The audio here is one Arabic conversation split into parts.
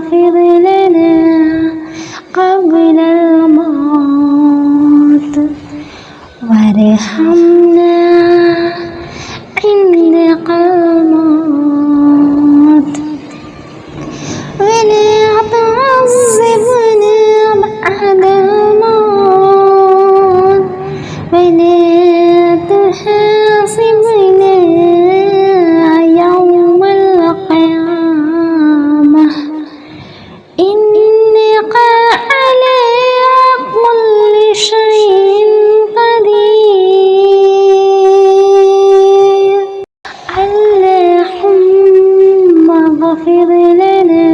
واغفر لنا قبل الموت وارحمنا عند الموت ولا تعذبنا بعد الموت ولا تحاسبنا يوم القيامة إنك على كل شيء قدير اللهم اغفر لنا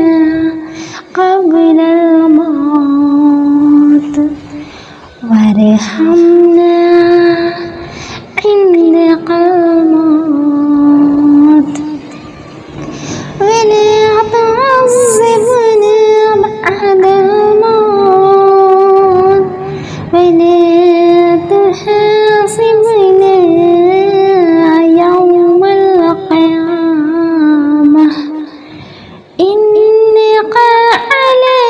قبل الموت وارحمنا عند الموت ولا تعذبنا بعد الموت ولا تحاسبنا يوم القيامة إنك على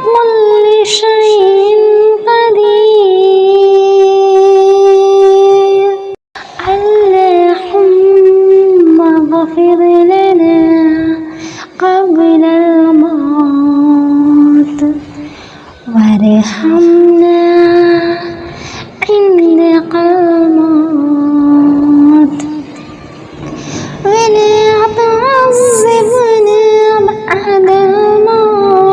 كل شيء قدير اللهم اغفر لنا قبل الموت وارحمنا عند الموت ولا تعذبنا بعد الموت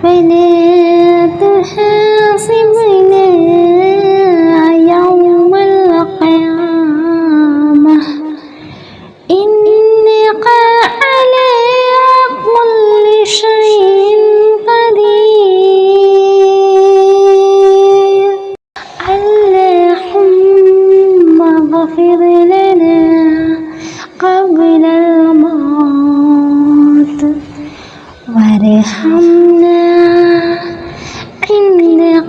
ولا تحاسبنا يوم القيامة إنك على كل شيء قدير اللهم اغفر لنا قبل الموت وارحمنا عند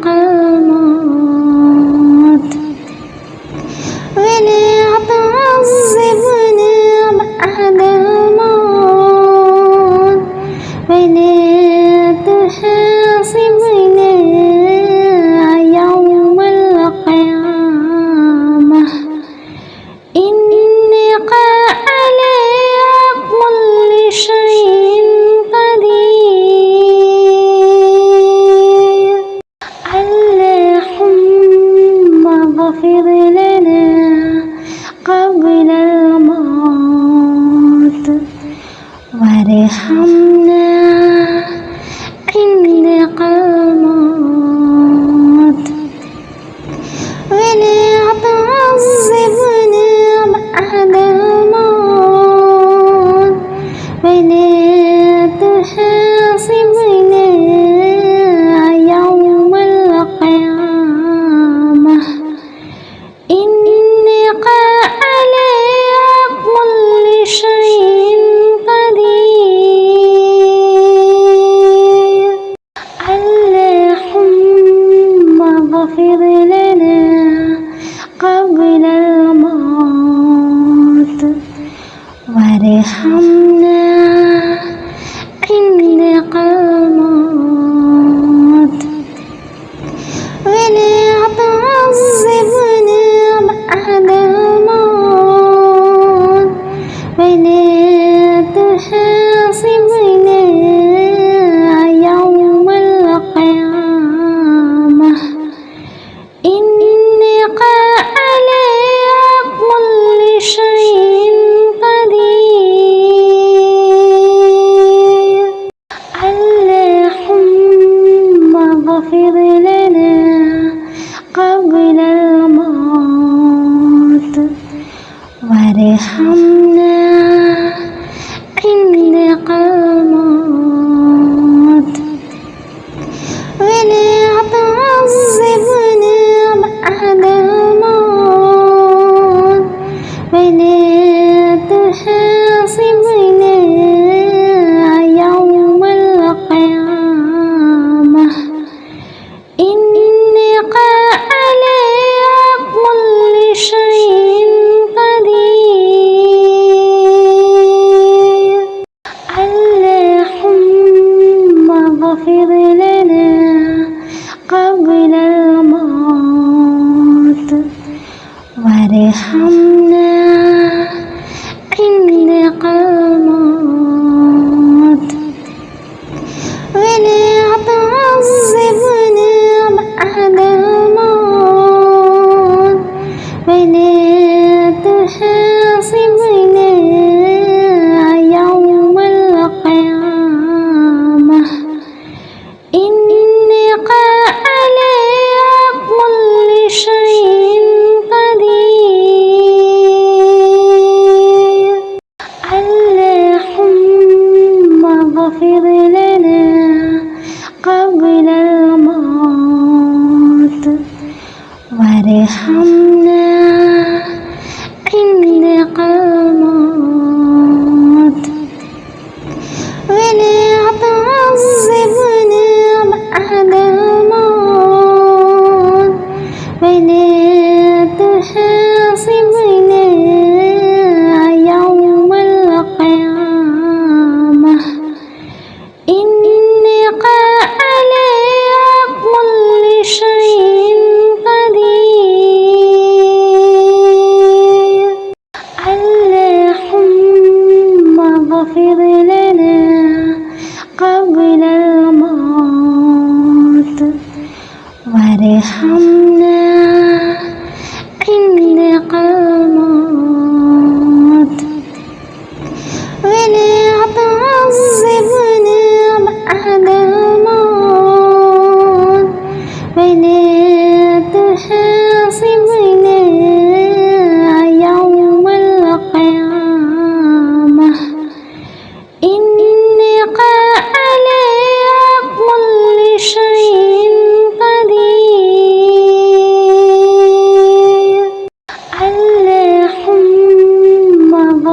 الموت ولا تعذبنا بعد الموت ولا تحاسبنا يوم القيامة إنك على كل شيء قدير اللهم اغفر لنا قبل الموت وارحمنا عند الموت ولا تعذبنا بعد الموت ولا تحاسبنا يوم القيامة إنك على كل شيء قدير اللهم اغفر لنا قبل الموت وارحمنا عند الموت ولا تعذبنا بعد الموت ولا تحاسبنا يوم القيامة إنك على كل شيء قدير اللهم اغفر لنا قبل الموت وارحمنا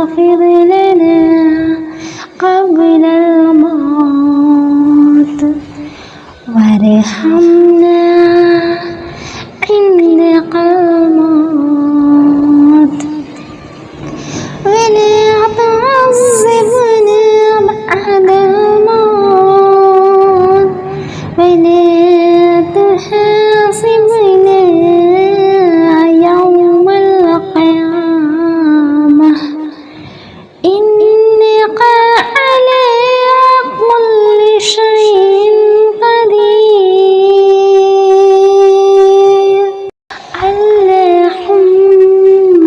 اغفر لنا قبل الموت وارحمنا عند الموت ولا تعذبنا بعد الموت ولا تحاسبنا يوم القيامة إنك على كل شيء قدير اللهم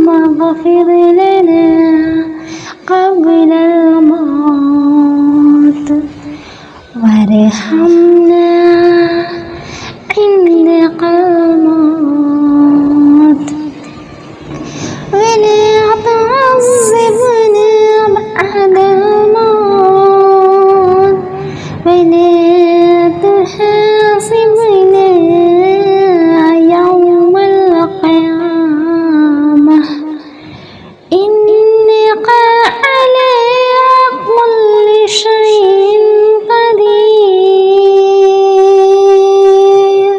اغفر لنا قبل الموت وارحمنا عند الموت ولا تعذبنا بعد الموت ولا تحاسبنا يوم القيامة إنك على كل شيء قدير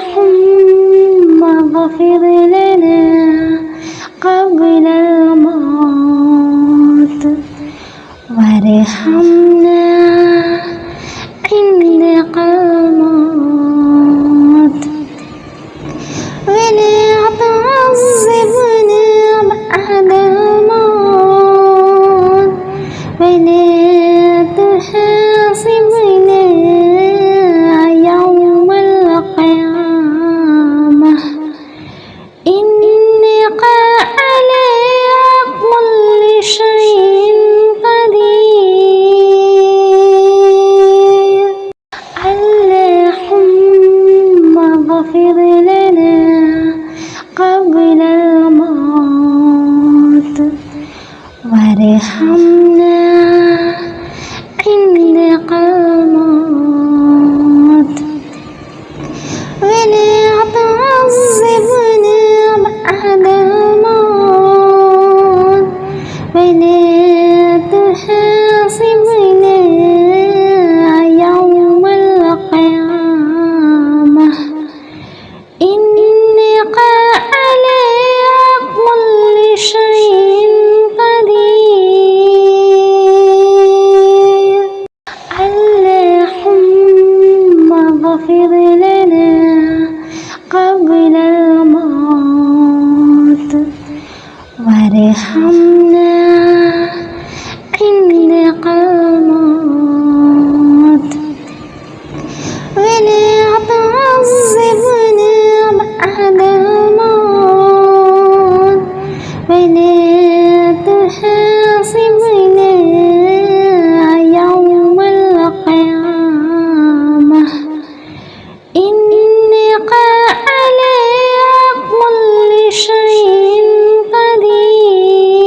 اللهم اغفر لنا قبل الموت وارحمنا عند الموت ولا تعذبنا بعد الموت ولا تحاسبنا يوم القيامة إنك على كل شيء قدير اللهم اغفر لنا قبل الموت وارحمنا عند الموت ولا تعذبنا بعد الموت ولا تحاسبنا يوم القيامة إنك على كل شيء قدير اللهم اغفر لنا قبل الموت وارحمنا عند الموت ولا تعذبنا بعد الموت ولا تحاسبنا يوم القيامة إنك على كل شيء قدير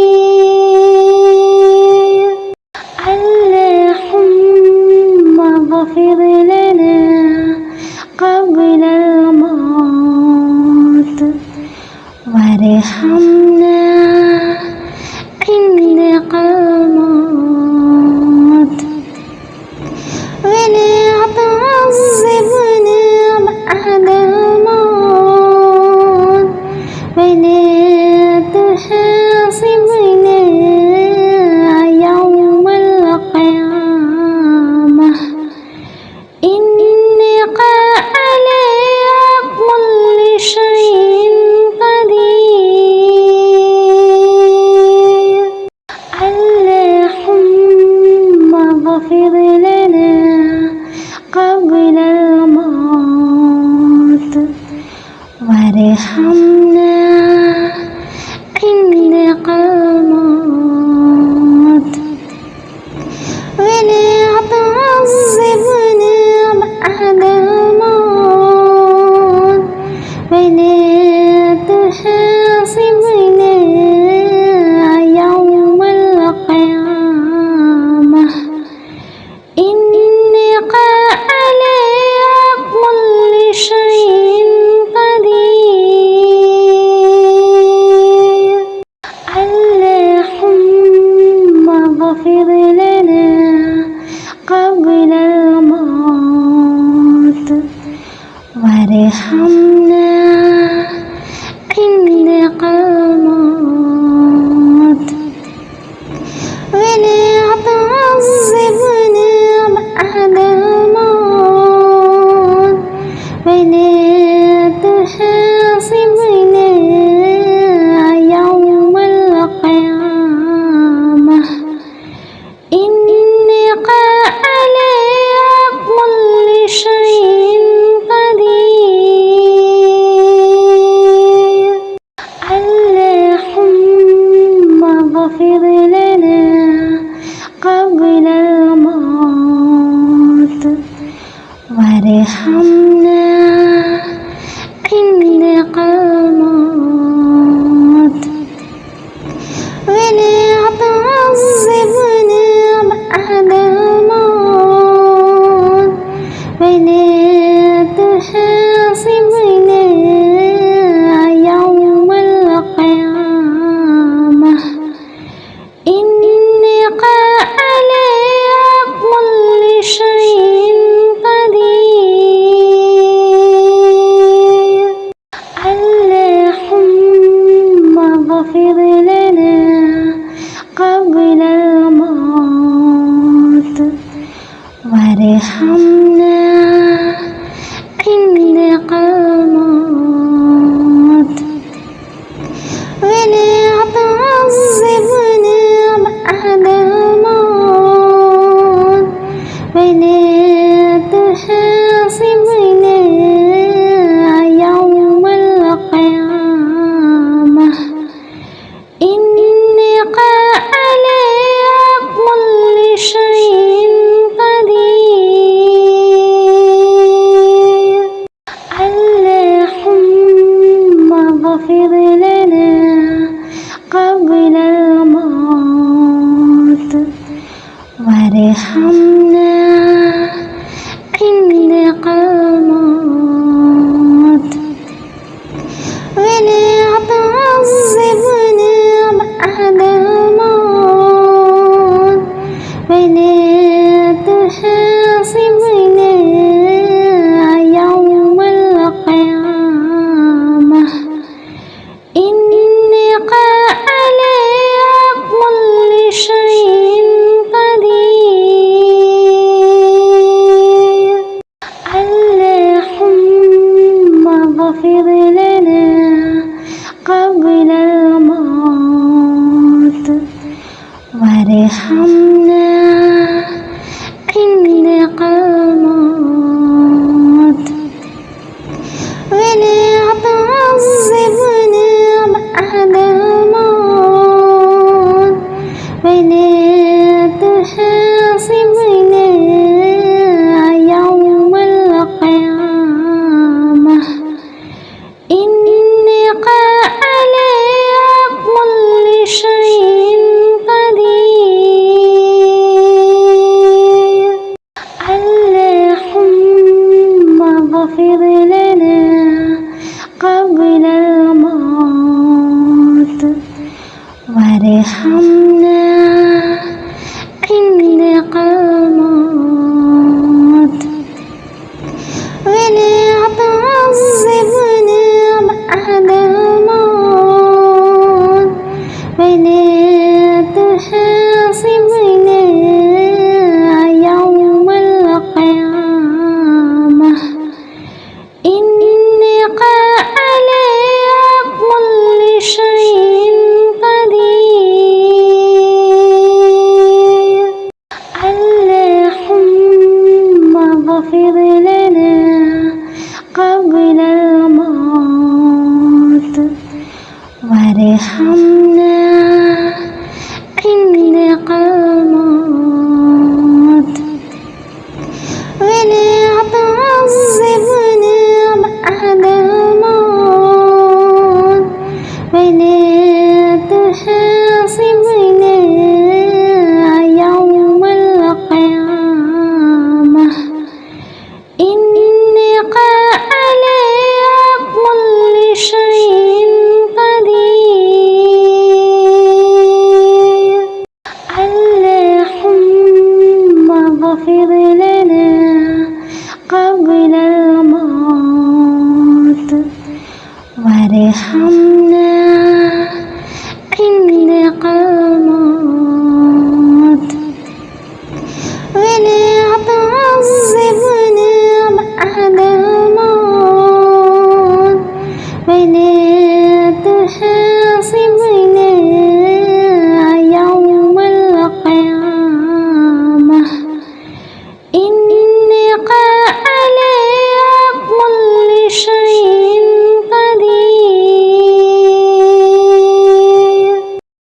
وارحمنا عند الموت ولا تعذبنا بعد الموت ولا تحاسبنا يوم القيامة إنك على كل شيء قدير اللهم اغفر لنا قبل الموت وارحمنا عند الموت ولا تعذبنا بعد الموت ولا تحاسبنا يوم القيامة إنك على كل شيء قدير اللهم اغفر لنا قبل الموت وارحمنا عند الموت ولا تعذبنا بعد الموت ولا تحاسبنا يوم القيامة إنك على كل شيء قدير اللهم اغفر لنا قبل الموت وارحمنا عند الموت ولا تعذبنا بعد الموت ولا تحاسبنا يوم القيامة إنك على كل شيء قدير اللهم اغفر لنا قبل الموت وارحمنا عند الموت ولا تعذبنا بعد الموت ولا تحاسبنا يوم القيامة إنك على كل شيء قدير اللهم اغفر لنا قبل الموت وارحمنا عند